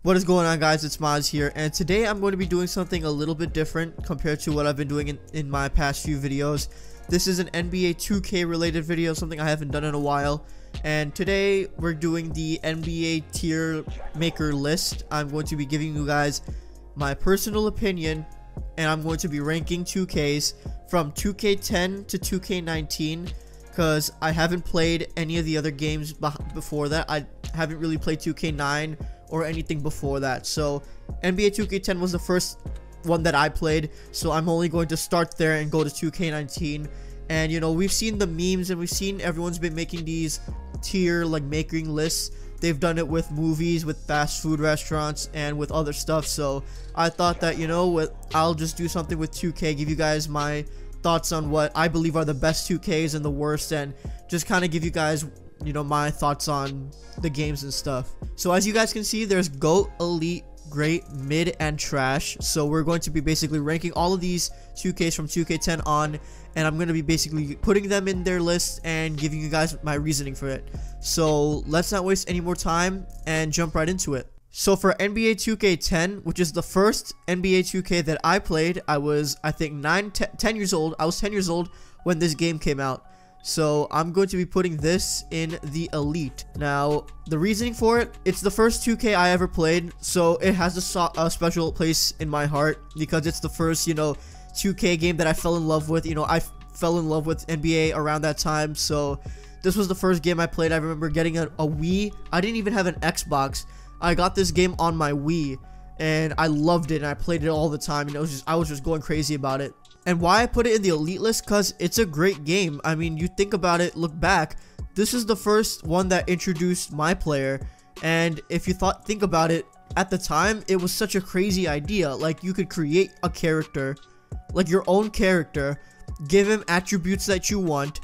What is going on, guys? It's Maz here, and today I'm going to be doing something a little bit different compared to what I've been doing in my past few videos. This is an NBA 2K related video, something I haven't done in a while, and today we're doing the NBA tier maker list. I'm going to be giving you guys my personal opinion, and I'm going to be ranking 2Ks from 2K10 to 2K19 because I haven't played any of the other games before that. I haven't really played 2K9 or anything before that, so NBA 2K10 was the first one that I played, so I'm only going to start there and go to 2K19. And you know, we've seen the memes and we've seen everyone's been making these tier like making lists. They've done it with movies, with fast food restaurants, and with other stuff, so I thought that, you know what, I'll just do something with 2K, give you guys my thoughts on what I believe are the best 2Ks and the worst, and just kind of give you guys, you know, my thoughts on the games and stuff. So as you guys can see, there's GOAT, Elite, Great, Mid, and Trash. So we're going to be basically ranking all of these 2Ks from 2K10 on, and I'm going to be basically putting them in their list and giving you guys my reasoning for it. So let's not waste any more time and jump right into it. So for NBA 2K10, which is the first NBA 2K that I played, I was, I think, 10 years old. I was 10 years old when this game came out. So I'm going to be putting this in the Elite. Now, the reasoning for it, it's the first 2K I ever played, so it has a special place in my heart because it's the first, you know, 2K game that I fell in love with. You know, I fell in love with NBA around that time, so this was the first game I played. I remember getting a Wii. I didn't even have an Xbox. I got this game on my Wii, and I loved it, and I played it all the time, and I was just going crazy about it. And why I put it in the Elite list, because it's a great game. I mean, you think about it, look back, this is the first one that introduced my player, and if you think about it, at the time, it was such a crazy idea. Like, you could create a character, like your own character, give him attributes that you want,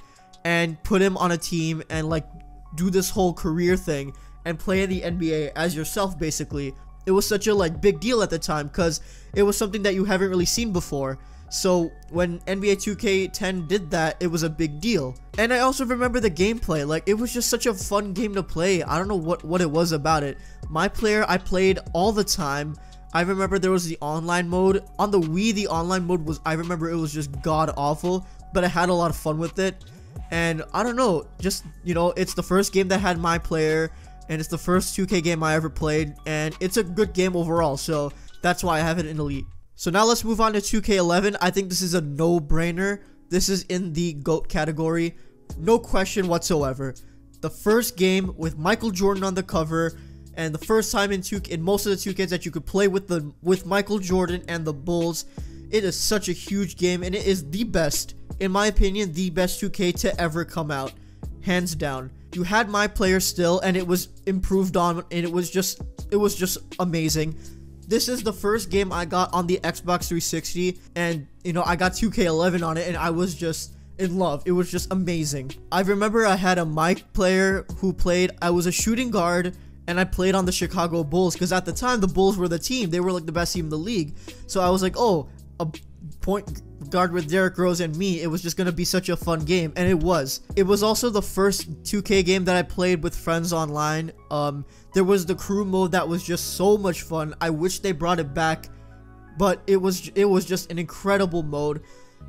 and put him on a team, and like, do this whole career thing, and play in the NBA as yourself, basically. It was such a like big deal at the time, because it was something that you haven't really seen before. So when NBA 2K10 did that, it was a big deal. And I also remember the gameplay. Like, it was just such a fun game to play. I don't know what it was about it. My player, I played all the time. I remember there was the online mode. On the Wii, the online mode was, I remember it was just god awful, but I had a lot of fun with it. And I don't know, just, you know, it's the first game that had my player, and it's the first 2K game I ever played, and it's a good game overall, so that's why I have it in Elite. So now let's move on to 2K11. I think this is a no-brainer. This is in the GOAT category. No question whatsoever. The first game with Michael Jordan on the cover, and the first time in most of the 2Ks that you could play with Michael Jordan and the Bulls. It is such a huge game, and it is the best, in my opinion, the best 2K to ever come out. Hands down. You had my player still, and it was improved on, and it was just amazing. This is the first game I got on the Xbox 360, and you know, I got 2K11 on it, and I was just in love. It was just amazing. I remember I had a mic player who played, I was a shooting guard, and I played on the Chicago Bulls, because at the time the Bulls were the team. They were like the best team in the league. So I was like, oh, a point guard with Derrick Rose and me, it was just gonna be such a fun game, and it was. It was also the first 2K game that I played with friends online. There was the crew mode that was just so much fun. I wish they brought it back, but it was just an incredible mode,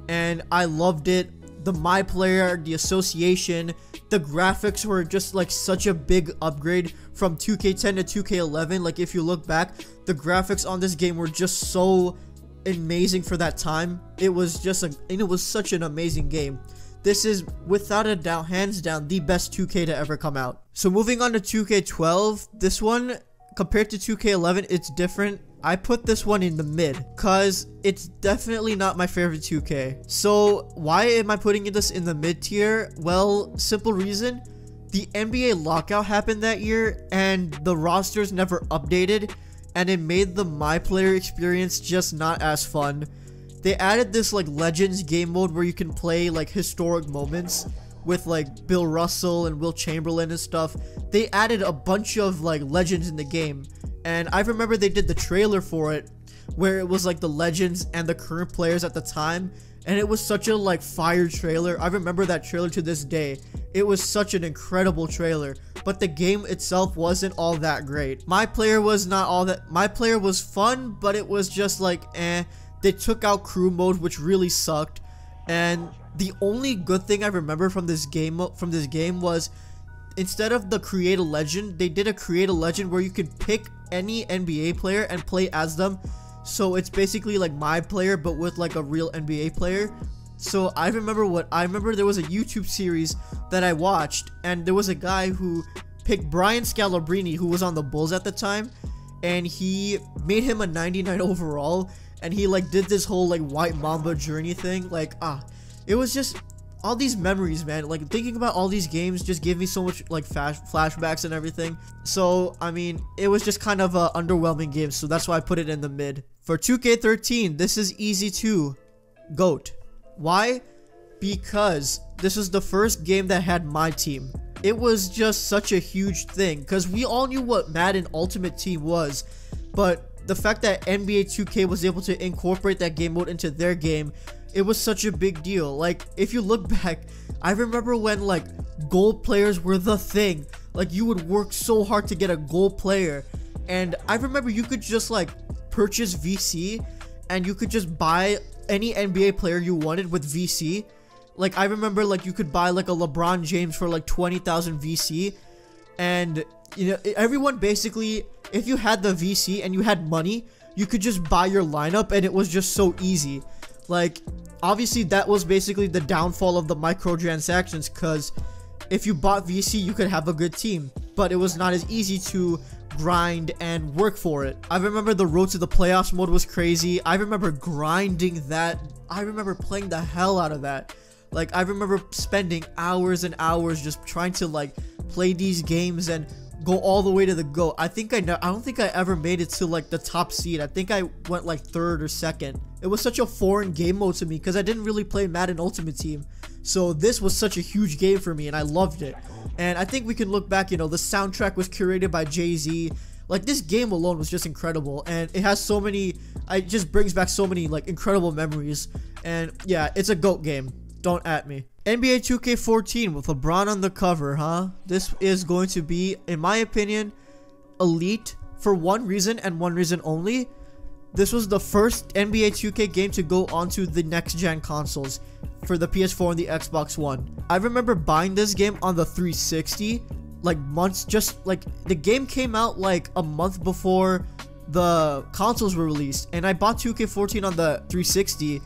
and I loved it. The my player, the association, the graphics were just like such a big upgrade from 2K10 to 2K11. Like, if you look back, the graphics on this game were just so amazing for that time. It was just it was such an amazing game. This is without a doubt, hands down, the best 2K to ever come out. So moving on to 2K12, this one compared to 2K11, it's different. I put this one in the mid because it's definitely not my favorite 2K. So why am I putting this in the mid tier? Well, simple reason. The NBA lockout happened that year, and the rosters never updated, and it made the my player experience just not as fun. They added this like Legends game mode where you can play like historic moments with like Bill Russell and Will Chamberlain and stuff. They added a bunch of like legends in the game, and I remember they did the trailer for it where it was like the legends and the current players at the time, and it was such a like fire trailer. I remember that trailer to this day. It was such an incredible trailer. but the game itself wasn't all that great. My player was not all that. My player was fun, but it was just like eh. They took out crew mode, which really sucked. And the only good thing I remember from this game was, instead of the create a legend, they did a create a legend where you could pick any NBA player and play as them. So it's basically like my player, but with like a real NBA player. So I remember there was a YouTube series that I watched, and there was a guy who picked Brian Scalabrine, who was on the Bulls at the time, and he made him a 99 overall, and he like did this whole like White Mamba journey thing. Like it was just all these memories, man. Like thinking about all these games just gave me so much like flashbacks and everything. So I mean, it was just kind of a underwhelming game, so that's why I put it in the mid. For 2K13, this is easy too. GOAT. Why? Because this was the first game that had my team. It was just such a huge thing, because we all knew what Madden Ultimate Team was, but the fact that NBA 2K was able to incorporate that game mode into their game, it was such a big deal. Like, if you look back, I remember when like gold players were the thing. Like, you would work so hard to get a gold player, and I remember you could just like purchase VC, and you could just buy any NBA player you wanted with VC. Like, I remember like you could buy like a LeBron James for like 20,000 VC, and you know, everyone basically, if you had the VC and you had money, you could just buy your lineup, and it was just so easy. Like, obviously that was basically the downfall of the microtransactions, because if you bought VC, you could have a good team, but it was not as easy to grind and work for it. I remember the road to the playoffs mode was crazy. I remember grinding that. I remember playing the hell out of that. Like, I remember spending hours and hours just trying to like play these games and go all the way to the GOAT. I don't think I ever made it to like the top seed. I think I went like 3rd or 2nd. It was such a foreign game mode to me because I didn't really play Madden Ultimate Team. So this was such a huge game for me, and I loved it. And I think we can look back, you know, the soundtrack was curated by Jay-Z. Like, this game alone was just incredible, and it has so many, it just brings back so many like incredible memories. And yeah, it's a GOAT game. Don't at me. NBA 2K14 with LeBron on the cover, huh? This is going to be, in my opinion, elite for one reason and one reason only. This was the first NBA 2K game to go onto the next-gen consoles for the PS4 and the Xbox One. I remember buying this game on the 360, like months, just like the game came out like a month before the consoles were released, and I bought 2K14 on the 360,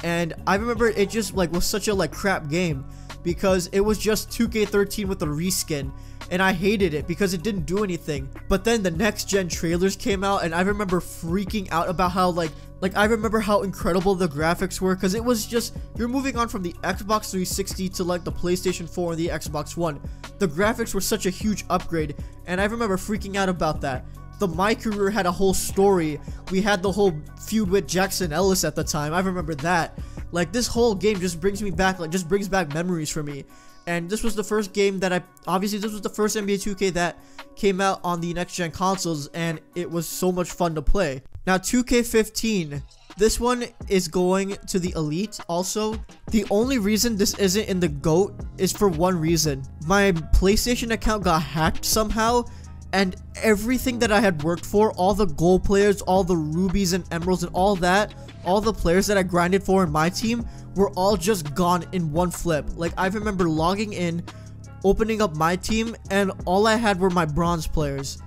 and I remember it just like was such a like crap game because it was just 2K13 with a reskin, and I hated it because it didn't do anything. But then the next gen trailers came out, and I remember freaking out about how like I remember how incredible the graphics were, because it was just, you're moving on from the Xbox 360 to like the PlayStation 4 and the Xbox One. The graphics were such a huge upgrade, and I remember freaking out about that. The My Career had a whole story. We had the whole feud with Jackson Ellis at the time. I remember that. Like, this whole game just brings me back, like, just brings back memories for me. And this was the first game that obviously this was the first NBA 2K that came out on the next gen consoles, and it was so much fun to play. Now 2K15, this one is going to the elite also. The only reason this isn't in the GOAT is for one reason. My PlayStation account got hacked somehow, and everything that I had worked for, all the gold players, all the rubies and emeralds and all that, all the players that I grinded for in my team were all just gone in one flip. Like, I remember logging in, opening up my team, and all I had were my bronze players.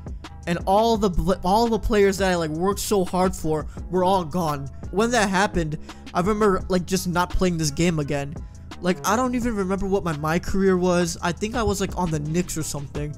And all the players that I like worked so hard for were all gone. When that happened, I remember like just not playing this game again. Like, I don't even remember what my career was. I think I was like on the Knicks or something.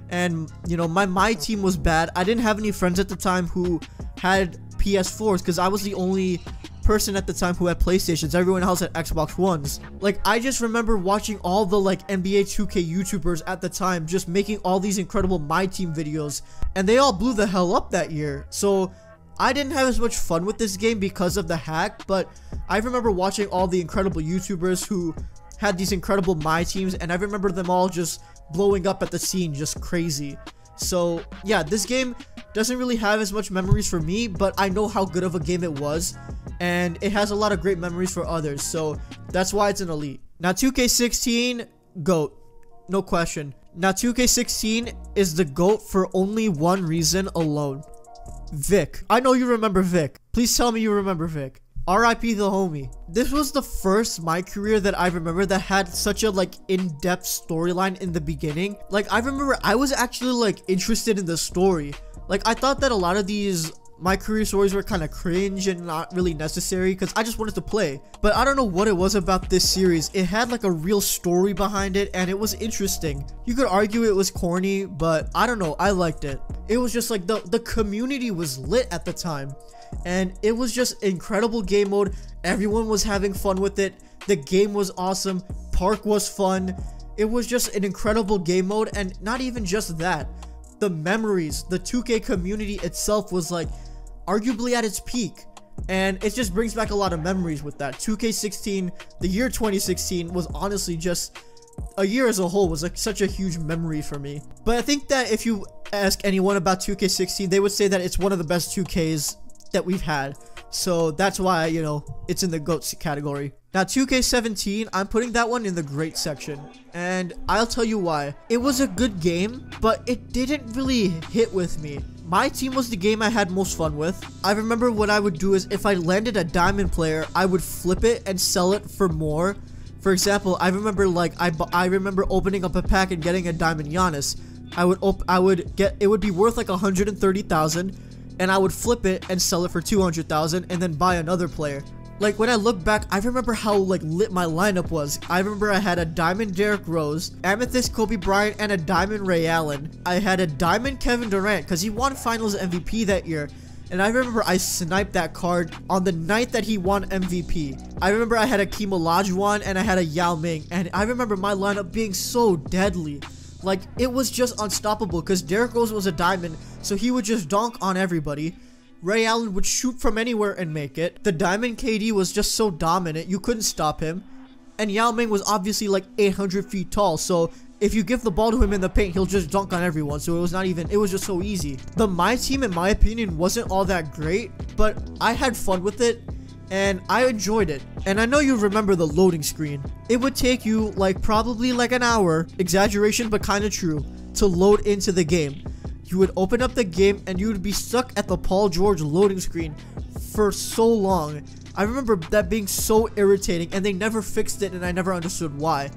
And you know, my team was bad. I didn't have any friends at the time who had PS4s, because I was the only person at the time who had PlayStations. Everyone else had Xbox Ones. Like, I just remember watching all the like NBA 2K YouTubers at the time just making all these incredible My Team videos, and they all blew the hell up that year. So I didn't have as much fun with this game because of the hack, but I remember watching all the incredible YouTubers who had these incredible My Teams, and I remember them all just blowing up at the scene, just crazy. So yeah, this game doesn't really have as much memories for me, but I know how good of a game it was, and it has a lot of great memories for others, so that's why it's an elite. Now 2K16, GOAT, no question. Now 2K16 is the GOAT for only one reason alone. Vic. I know you remember Vic. Please tell me you remember Vic. RIP the homie. This was the first My Career that I remember that had such a like in-depth storyline in the beginning. Like I remember I was actually like interested in the story. Like I thought that a lot of these My Career stories were kind of cringe and not really necessary because I just wanted to play. But I don't know what it was about this series. It had like a real story behind it and it was interesting. You could argue it was corny, but I don't know, I liked it. It was just like the community was lit at the time. And it was just incredible game mode. Everyone was having fun with it. The game was awesome. Park was fun. It was just an incredible game mode, and not even just that. The memories, the 2K community itself was like arguably at its peak, and it just brings back a lot of memories with that. 2K16, the year 2016 was honestly just a year as a whole was like such a huge memory for me. But I think that if you ask anyone about 2K16, they would say that it's one of the best 2Ks that we've had. So that's why, you know, it's in the GOATs category. Now 2K17, I'm putting that one in the great section, and I'll tell you why. It was a good game, but it didn't really hit with me. My team was the game I had most fun with. I remember what I would do is if I landed a diamond player, I would flip it and sell it for more. For example, I remember like I remember opening up a pack and getting a diamond Giannis. It would be worth like 130,000, and I would flip it and sell it for 200,000 and then buy another player. Like when I look back, I remember how like lit my lineup was. I remember I had a diamond Derrick Rose, amethyst Kobe Bryant, and a diamond Ray Allen. I had a diamond Kevin Durant because he won finals MVP that year. And I remember I sniped that card on the night that he won MVP. I remember I had a Hakeem Olajuwon and I had a Yao Ming. And I remember my lineup being so deadly. Like it was just unstoppable because Derrick Rose was a diamond, so he would just dunk on everybody. Ray Allen would shoot from anywhere and make it. The diamond KD was just so dominant, you couldn't stop him. And Yao Ming was obviously like 800 feet tall, so if you give the ball to him in the paint, he'll just dunk on everyone. So it was just so easy. The My Team, in my opinion, wasn't all that great, but I had fun with it and I enjoyed it. And I know you remember the loading screen. It would take you like probably like an hour, exaggeration but kind of true, to load into the game. You would open up the game and you would be stuck at the Paul George loading screen for so long. I remember that being so irritating, and they never fixed it, and I never understood why.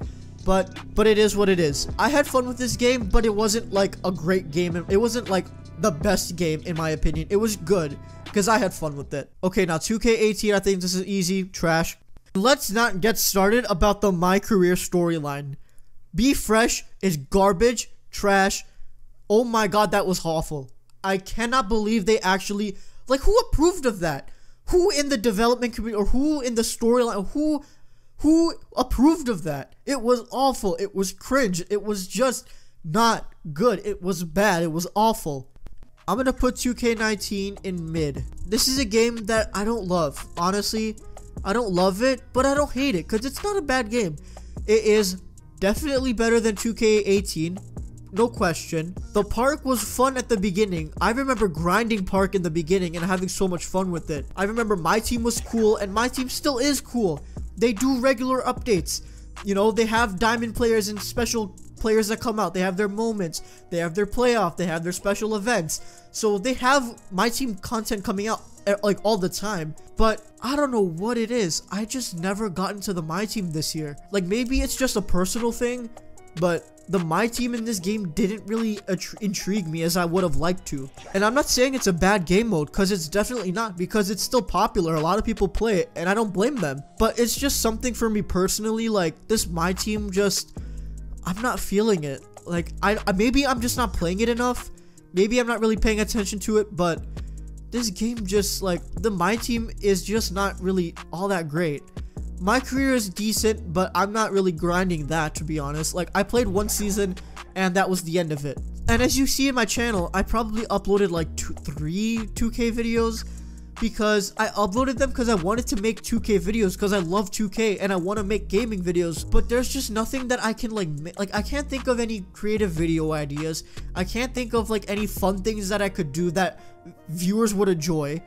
But it is what it is. I had fun with this game, but it wasn't like a great game. It wasn't like the best game in my opinion. It was good because I had fun with it. Okay, now 2K18, I think this is easy. Trash. Let's not get started about the My Career storyline. Be Fresh is garbage, trash. Oh my god, that was awful. I cannot believe they actually, like, who approved of that? Who in the development community, or who in the storyline, who approved of that? It was awful. It was cringe. It was just not good. It was bad. It was awful. I'm gonna put 2K19 in mid. This is a game that I don't love. Honestly, I don't love it, but I don't hate it because it's not a bad game. It is definitely better than 2K18. No question. The park was fun at the beginning. I remember grinding park in the beginning and having so much fun with it. I remember my team was cool, and my team still is cool. They do regular updates. You know, they have diamond players and special players that come out. They have their moments. They have their playoff. They have their special events. So they have my team content coming out like all the time. But I don't know what it is. I just never got into the My Team this year. Like maybe it's just a personal thing, but the My Team in this game didn't really intrigue me as I would have liked to. And I'm not saying it's a bad game mode, because it's definitely not, because it's still popular. A lot of people play it, and I don't blame them. But it's just something for me personally, like, this My Team just, I'm not feeling it. Like, maybe I'm just not playing it enough. Maybe I'm not really paying attention to it, but this game just, like, the My Team is just not really all that great. My Career is decent, but I'm not really grinding that, to be honest. Like, I played one season, and that was the end of it. And as you see in my channel, I probably uploaded like 3 2K videos, because I uploaded them because I wanted to make 2K videos, because I love 2K, and I want to make gaming videos. But there's just nothing that I can like I can't think of any creative video ideas. I can't think of like any fun things that I could do that viewers would enjoy.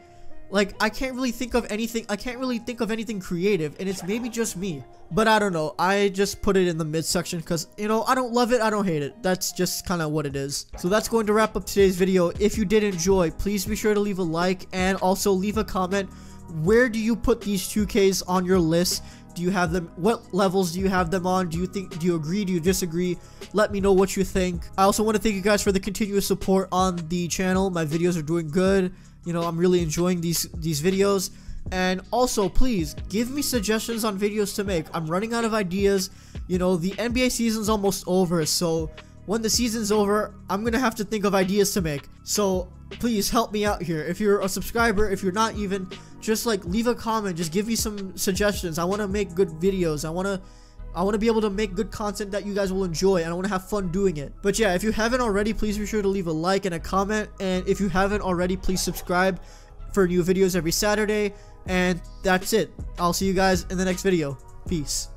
Like, I can't really think of anything creative, and it's maybe just me. But I don't know, I just put it in the midsection because, you know, I don't love it, I don't hate it. That's just kind of what it is. So that's going to wrap up today's video. If you did enjoy, please be sure to leave a like and also leave a comment. Where do you put these 2Ks on your list? Do you have them? What levels do you have them on? Do you agree? Do you disagree? Let me know what you think. I also want to thank you guys for the continuous support on the channel. My videos are doing good. You know, I'm really enjoying these videos. And also, please give me suggestions on videos to make. I'm running out of ideas. You know, the NBA season's almost over, so when the season's over, I'm gonna have to think of ideas to make. So please help me out here. If you're a subscriber, if you're not even, just like leave a comment, just give me some suggestions. I want to make good videos. I want to be able to make good content that you guys will enjoy, and I want to have fun doing it. But yeah, if you haven't already, please be sure to leave a like and a comment, and if you haven't already, please subscribe for new videos every Saturday. And that's it. I'll see you guys in the next video. Peace.